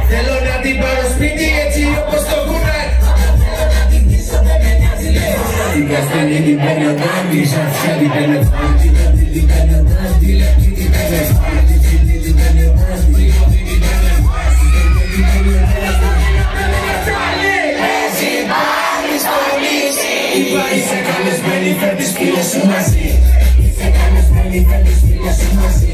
Θέλω να την πάρω σπίτι έτσι όπως το γουνέ. Θέλω να την πίσω, δεν με νοιάζει λέει. Την καστανή την παίρνει ο Ντάντι, σαν φυσιά την παίρνει ο Ντάντι. Την παίρνει ο Ντάντι, την παίρνει ο Ντάντι. Την παίρνει ο Ντάντι, την παίρνει ο Ντάντι. Είσαι καλεσμένη, φέρ τις φίλες σου μαζί. Είσαι καλεσμένη, φέρ τις φίλες σου μαζί.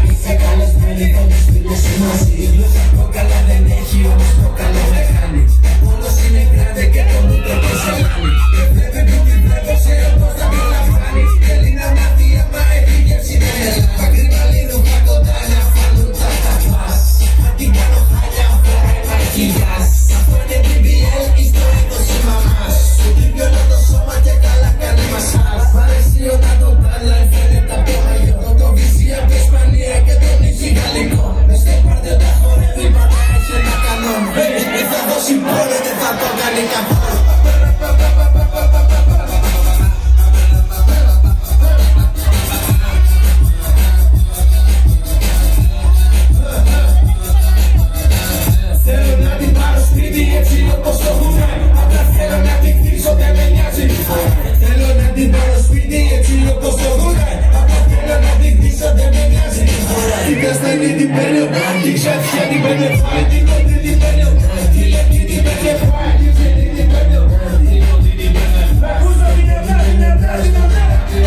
Είσαι καλεσμένη, φέρ τις φίλες σου μαζί. Η γλώσσα κόκαλα δεν έχει, όμως κόκαλα δεν χάνει. Όλος είναι κράντε και το μούτρο και σε λάνει. Και βλέπει που την βλέπω, ξέρω πως θα προλαμβάνει. Θέλει να μάθει άμα έχει γεύση με έλα. Πακρύμα λύνουν τα κοντά να φάνουν τα τατουάς. Αν την κάνω χάλια, φορά υπάρχει γιάς. Αυτό είναι BBL, ιστορικό σήμα μας. Σου τρίβει όλο το σώμα και καλά κάνει μασάζ. Μ' αρέσει όταν το μπάλα φαίνεται από το μαγιό. Το βυζί από τη Ισπανία και τον νύχι γαλλικό. Μες στο πάρτε τα χορεύει, πάντα έχει ένα κανόνα. Δεν θα δώσει πόλο, δεν θα το κάνει καθόλου. Θέλω να την πάρω σπίτι έτσι όπως το γουνέ. Απλά θέλω να την χτίσω, δεν με νοιάζει. Θέλω να την πάρω σπίτι έτσι όπως το γουνέ. Απλά θέλω να την χτίσω, δεν με νοιάζει. Την καστανή την παίρνει ο Ντάντι, ξαφιά την παίρνει ο Ντάντι. Την κοντή την παίρνει ο Ντάντι, την λεπτή την παίρνει ο Ντάντι. Την παίρνει ο Ντάντι, την κοντή την παίρνει ο Ντάντι. Ακούσω την Ντάντι, την Ντάντι, την Ντάντι.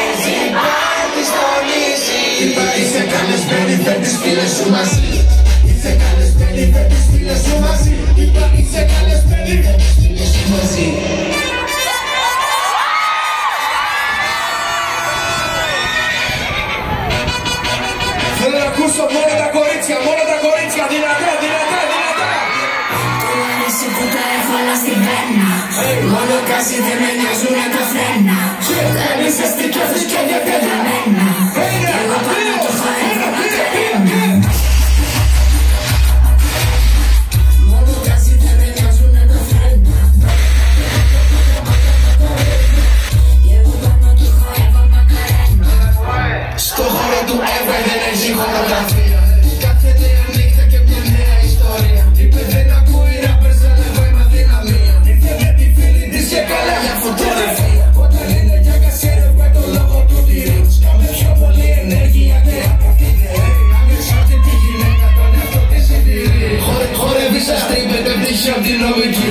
Έτσι πάρτι στο νησί. Είσαι καλεσμένη, φέρ τις φίλες σου μαζί. Είσαι καλεσμένη, φέρ τις φίλες σου μαζί. Είσαι καλεσμένη, φέρ τις φίλες σου μαζί. Θέλω να ακούσω μόνο τα κορίτσια, δυνατά, δυνατά, δυνατά. Του αρέσει που τα έχω όλα στη βένα. Μόνο κάση δεν με νοιάζουνε τα φρένα. Δεν είσαι στικιώθους και διατετραμένα. Εγώ πάνω το χαεύω μακαρένα. Μόνο κάση δεν με νοιάζουνε τα φρένα. Εγώ πάνω το χαεύω μακαρένα. Στο χώρο του Εύα δεν έχει χορογραφία. Κάθεται ανοιχτά και μια νέα ιστορία. Είπε δεν ακούει rappers, αλλά εγώ είμαι αδυναμία. Ήρθε με τη φίλη της και καλά για φωτογραφία. Όταν είναι για κασέρε βγάλει το λόγο του τυρίου. Κάμε πιο πολύ ενέργεια και από αυτή τη ΔΕΗ. Να μην σώζει τη γυναίκα, τον εαυτό της συντηρεί. Χορεύει σας τρίπετε πτυχή απ' την νομική.